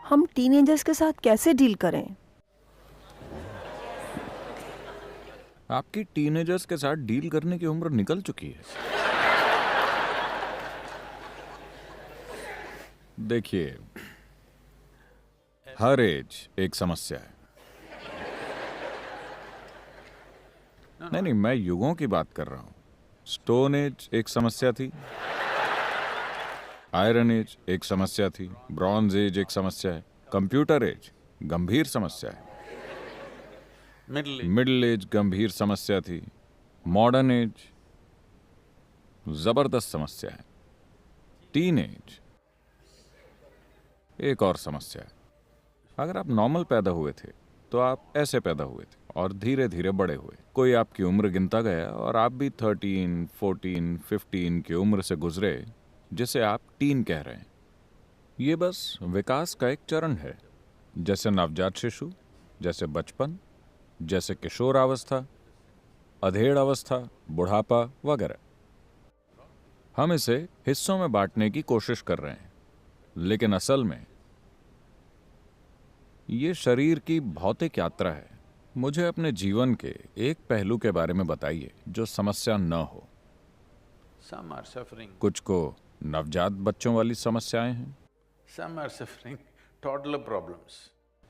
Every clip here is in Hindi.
हम टीनेजर्स के साथ कैसे डील करें? आपकी टीनेजर्स के साथ डील करने की उम्र निकल चुकी है। देखिए, हर एज एक समस्या है। नहीं नहीं, मैं युगों की बात कर रहा हूं। स्टोन एज एक समस्या थी, आयरन एज एक समस्या थी, ब्रॉन्ज एज एक समस्या है, कंप्यूटर एज गंभीर समस्या है, मिडिल एज गंभीर समस्या थी, मॉडर्न एज जबरदस्त समस्या है, टीन एज एक और समस्या है। अगर आप नॉर्मल पैदा हुए थे तो आप ऐसे पैदा हुए थे और धीरे धीरे बड़े हुए। कोई आपकी उम्र गिनता गया और आप भी 13, 14, 15 की उम्र से गुजरे, जिसे आप टीन कह रहे हैं। ये बस विकास का एक चरण है, जैसे नवजात शिशु, जैसे बचपन, जैसे किशोरावस्था, अधेड़ अवस्था, बुढ़ापा वगैरह। हम इसे हिस्सों में बांटने की कोशिश कर रहे हैं, लेकिन असल में ये शरीर की भौतिक यात्रा है। मुझे अपने जीवन के एक पहलू के बारे में बताइए जो समस्या न हो। कुछ को नवजात बच्चों वाली समस्याएं हैं,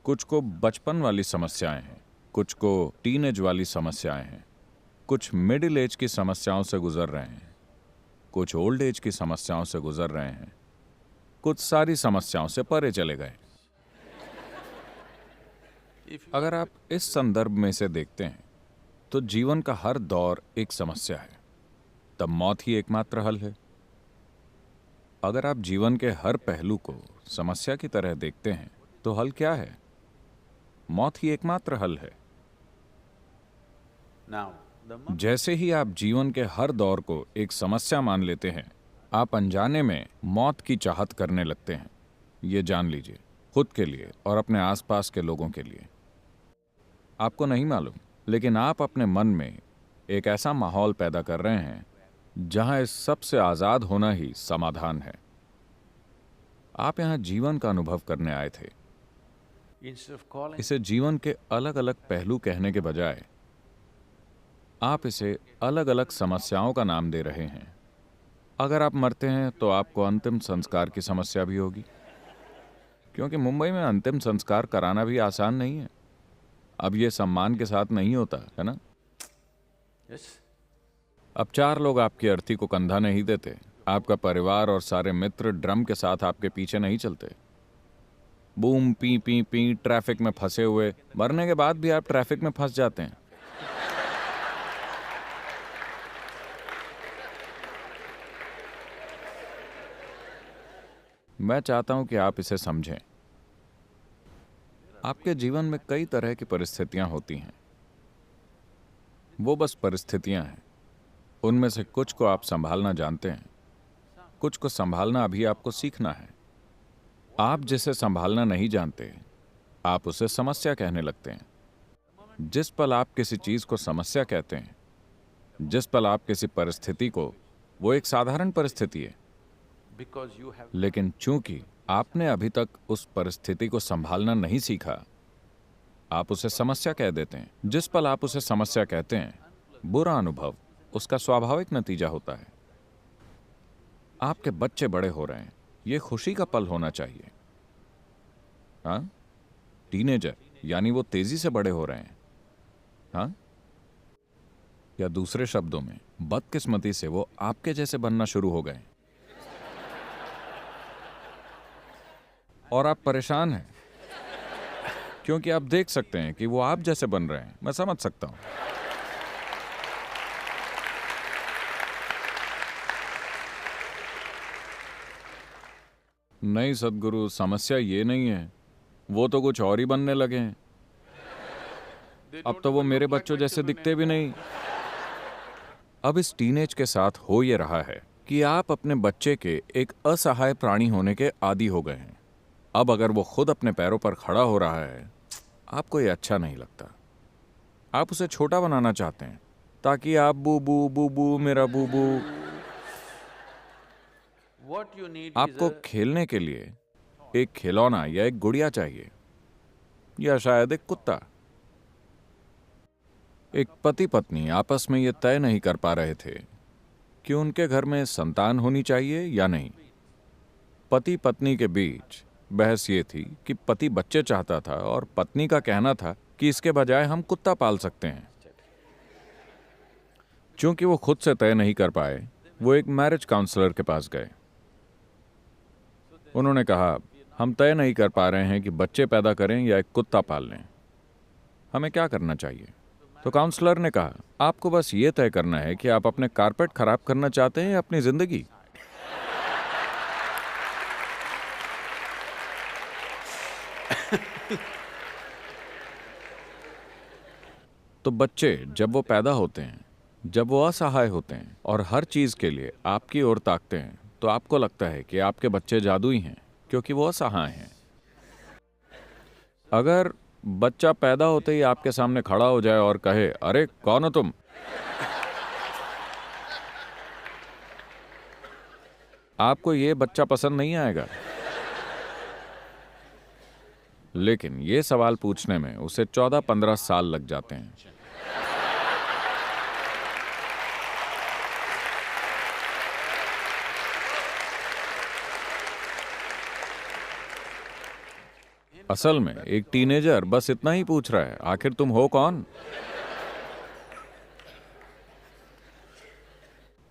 कुछ को बचपन वाली समस्याएं हैं, कुछ को टीनेज वाली समस्याएं हैं, कुछ मिडिल एज की समस्याओं से गुजर रहे हैं, कुछ ओल्ड एज की समस्याओं से गुजर रहे हैं, कुछ सारी समस्याओं से परे चले गए। अगर आप इस संदर्भ में से देखते हैं तो जीवन का हर दौर एक समस्या है, तब मौत ही एकमात्र हल है। अगर आप जीवन के हर पहलू को समस्या की तरह देखते हैं तो हल क्या है? मौत ही एकमात्र हल है। जैसे ही आप जीवन के हर दौर को एक समस्या मान लेते हैं, आप अनजाने में मौत की चाहत करने लगते हैं। ये जान लीजिए, खुद के लिए और अपने आसपास के लोगों के लिए। आपको नहीं मालूम, लेकिन आप अपने मन में एक ऐसा माहौल पैदा कर रहे हैं जहां इस सब से आजाद होना ही समाधान है। आप यहां जीवन का अनुभव करने आए थे। इसे जीवन के अलग अलग पहलू कहने के बजाय आप इसे अलग अलग समस्याओं का नाम दे रहे हैं। अगर आप मरते हैं तो आपको अंतिम संस्कार की समस्या भी होगी, क्योंकि मुंबई में अंतिम संस्कार कराना भी आसान नहीं है। अब ये सम्मान के साथ नहीं होता है ना। अब 4 लोग आपकी अर्थी को कंधा नहीं देते, आपका परिवार और सारे मित्र ड्रम के साथ आपके पीछे नहीं चलते। Boom P P P traffic में फंसे हुए, मरने के बाद भी आप ट्रैफिक में फंस जाते हैं। मैं चाहता हूं कि आप इसे समझें। आपके जीवन में कई तरह की परिस्थितियां होती हैं। वो बस परिस्थितियां हैं। उनमें से कुछ को आप संभालना जानते हैं, कुछ को संभालना अभी आपको सीखना है। आप जिसे संभालना नहीं जानते, आप उसे समस्या कहने लगते हैं। जिस पल आप किसी चीज को समस्या कहते हैं, जिस पल आप किसी परिस्थिति को, वो एक साधारण परिस्थिति है, लेकिन चूंकि आपने अभी तक उस परिस्थिति को संभालना नहीं सीखा, आप उसे समस्या कह देते हैं। जिस पल आप उसे समस्या कहते हैं, बुरा अनुभव उसका स्वाभाविक नतीजा होता है। आपके बच्चे बड़े हो रहे हैं, ये खुशी का पल होना चाहिए। हाँ, टीनेजर यानी वो तेजी से बड़े हो रहे हैं। हाँ, या दूसरे शब्दों में, बदकिस्मती से वो आपके जैसे बनना शुरू हो गए और आप परेशान हैं क्योंकि आप देख सकते हैं कि वो आप जैसे बन रहे हैं। मैं समझ सकता हूं। नहीं सद्गुरु, समस्या ये नहीं है, वो तो कुछ और ही बनने लगे हैं। अब तो वो मेरे बच्चों जैसे दिखते भी नहीं। अब इस टीनेज के साथ हो ये रहा है कि आप अपने बच्चे के एक असहाय प्राणी होने के आदी हो गए हैं। अब अगर वो खुद अपने पैरों पर खड़ा हो रहा है, आपको ये अच्छा नहीं लगता। आप उसे छोटा बनाना चाहते हैं ताकि आप बूबू बूबू मेरा बूबू। आपको खेलने के लिए एक खिलौना या एक गुड़िया चाहिए, या शायद एक कुत्ता। एक पति पत्नी आपस में ये तय नहीं कर पा रहे थे कि उनके घर में संतान होनी चाहिए या नहीं। पति पत्नी के बीच बहस ये थी कि पति बच्चे चाहता था और पत्नी का कहना था कि इसके बजाय हम कुत्ता पाल सकते हैं। क्योंकि वो खुद से तय नहीं कर पाए, वो एक मैरिज काउंसलर के पास गए। उन्होंने कहा, हम तय नहीं कर पा रहे हैं कि बच्चे पैदा करें या एक कुत्ता पाल लें, हमें क्या करना चाहिए। तो काउंसलर ने कहा, आपको बस ये तय करना है कि आप अपने कारपेट खराब करना चाहते हैं या अपनी जिंदगी। तो बच्चे जब वो पैदा होते हैं, जब वो असहाय होते हैं और हर चीज के लिए आपकी ओर ताकते हैं, तो आपको लगता है कि आपके बच्चे जादुई हैं क्योंकि वो असहाय हैं। अगर बच्चा पैदा होते ही आपके सामने खड़ा हो जाए और कहे, अरे कौन हो तुम, आपको ये बच्चा पसंद नहीं आएगा। लेकिन ये सवाल पूछने में उसे 14-15 साल लग जाते हैं। असल में एक टीनेजर बस इतना ही पूछ रहा है, आखिर तुम हो कौन।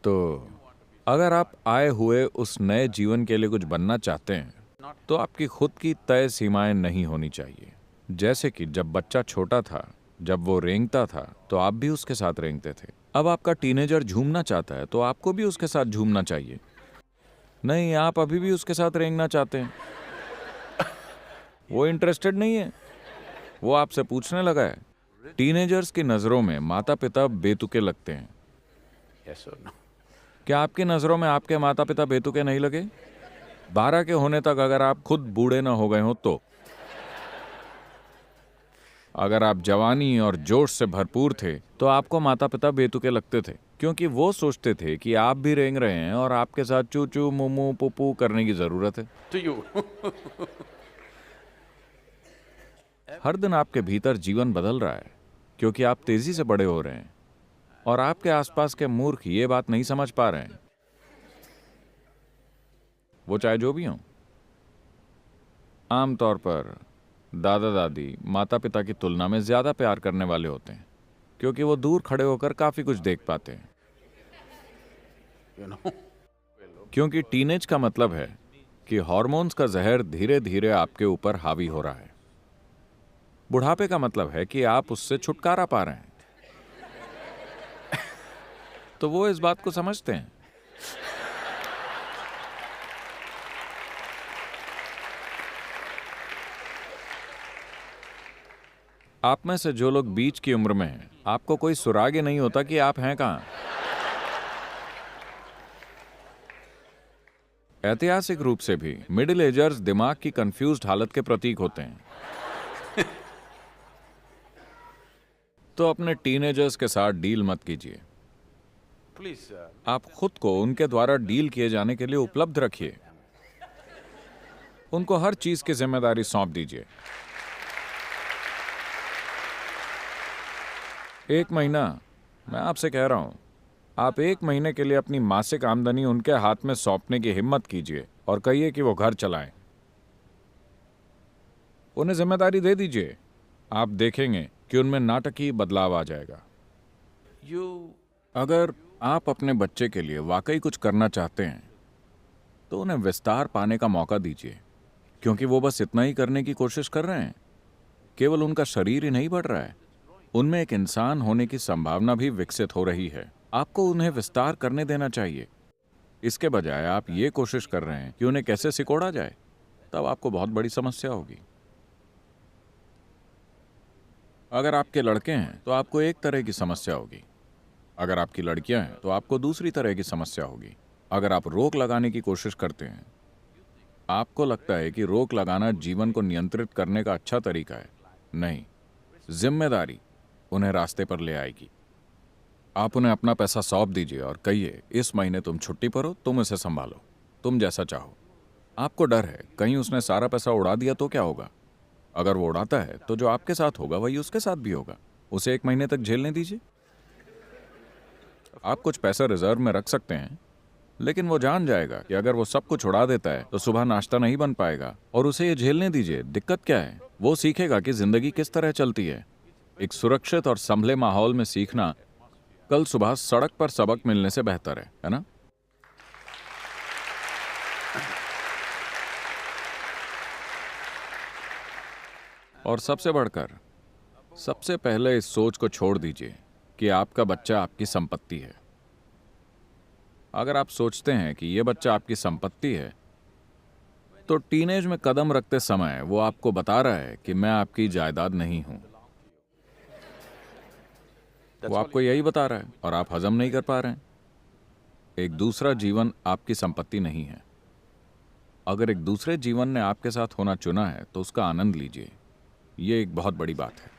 तो अगर आप आए हुए उस नए जीवन के लिए कुछ बनना चाहते हैं, तो आपकी खुद की तय सीमाएं नहीं होनी चाहिए। जैसे कि जब बच्चा छोटा था, जब वो रेंगता था, तो आप भी उसके साथ रेंगते थे। अब आपका टीनेजर झूमना चाहता है, तो आपको भी उसके साथ झूमना चाहिए। नहीं, आप अभी भी उसके साथ रेंगना चाहते हैं। वो इंटरेस्टेड नहीं है, वो आपसे पूछने लगा है। टीनेजर्स की नजरों में माता पिता बेतुके लगते हैं। क्या आपकी नजरों में आपके माता पिता बेतुके नहीं लगे? 12 के होने तक अगर आप खुद बूढ़े ना हो गए हो तो। अगर आप जवानी और जोश से भरपूर थे, तो आपको माता पिता बेतुके लगते थे, क्योंकि वो सोचते थे कि आप भी रेंग रहे हैं और आपके साथ चू चू मुमू पुपू करने की जरूरत है। हर दिन आपके भीतर जीवन बदल रहा है, क्योंकि आप तेजी से बड़े हो रहे हैं और आपके आसपास के मूर्ख ये बात नहीं समझ पा रहे हैं। वो चाहे जो भी हो। आमतौर पर दादा दादी माता पिता की तुलना में ज्यादा प्यार करने वाले होते हैं, क्योंकि वो दूर खड़े होकर काफी कुछ देख पाते हैं। क्योंकि टीनेज का मतलब है कि हार्मोन्स का जहर धीरे धीरे आपके ऊपर हावी हो रहा है। बुढ़ापे का मतलब है कि आप उससे छुटकारा पा रहे हैं। तो वो इस बात को समझते हैं। आप में से जो लोग बीच की उम्र में हैं, आपको कोई सुराग ही नहीं होता कि आप हैं कहां। ऐतिहासिक रूप से भी मिडिल एजर्स दिमाग की कंफ्यूज्ड हालत के प्रतीक होते हैं। तो अपने टीनेजर्स के साथ डील मत कीजिए। आप खुद को उनके द्वारा डील किए जाने के लिए उपलब्ध रखिए। उनको हर चीज की जिम्मेदारी सौंप दीजिए। 1 महीना, मैं आपसे कह रहा हूं, आप 1 महीने के लिए अपनी मासिक आमदनी उनके हाथ में सौंपने की हिम्मत कीजिए और कहिए कि वो घर चलाएं। उन्हें जिम्मेदारी दे दीजिए। आप देखेंगे कि उनमें नाटकीय बदलाव आ जाएगा। अगर आप अपने बच्चे के लिए वाकई कुछ करना चाहते हैं, तो उन्हें विस्तार पाने का मौका दीजिए, क्योंकि वो बस इतना ही करने की कोशिश कर रहे हैं। केवल उनका शरीर ही नहीं बढ़ रहा है, उनमें एक इंसान होने की संभावना भी विकसित हो रही है। आपको उन्हें विस्तार करने देना चाहिए। इसके बजाय आप ये कोशिश कर रहे हैं कि उन्हें कैसे सिकोड़ा जाए, तब आपको बहुत बड़ी समस्या होगी। अगर आपके लड़के हैं तो आपको एक तरह की समस्या होगी। अगर आपकी लड़कियां हैं तो आपको दूसरी तरह की समस्या होगी। अगर आप रोक लगाने की कोशिश करते हैं, आपको लगता है कि रोक लगाना जीवन को नियंत्रित करने का अच्छा तरीका है। नहीं, जिम्मेदारी उन्हें रास्ते पर ले आएगी। आप उन्हें अपना पैसा सौंप दीजिए और कहिए, इस महीने तुम छुट्टी पर हो, तुम इसे संभालो, तुम जैसा चाहो। आपको डर है कहीं उसने सारा पैसा उड़ा दिया तो क्या होगा। अगर वो उड़ाता है तो जो आपके साथ होगा वही उसके साथ भी होगा। उसे 1 महीने तक झेलने दीजिए। आप कुछ पैसा रिजर्व में रख सकते हैं, लेकिन वो जान जाएगा कि अगर वो सब कुछ उड़ा देता है तो सुबह नाश्ता नहीं बन पाएगा, और उसे ये झेलने दीजिए। दिक्कत क्या है? वो सीखेगा कि जिंदगी किस तरह चलती है। एक सुरक्षित और संभले माहौल में सीखना कल सुबह सड़क पर सबक मिलने से बेहतर है ना? और सबसे बढ़कर, सबसे पहले इस सोच को छोड़ दीजिए कि आपका बच्चा आपकी संपत्ति है। अगर आप सोचते हैं कि यह बच्चा आपकी संपत्ति है, तो टीनेज में कदम रखते समय वो आपको बता रहा है कि मैं आपकी जायदाद नहीं हूं। वो आपको यही बता रहा है और आप हजम नहीं कर पा रहे हैं। एक दूसरा जीवन आपकी संपत्ति नहीं है। अगर एक दूसरे जीवन ने आपके साथ होना चुना है तो उसका आनंद लीजिए। ये एक बहुत बड़ी बात है।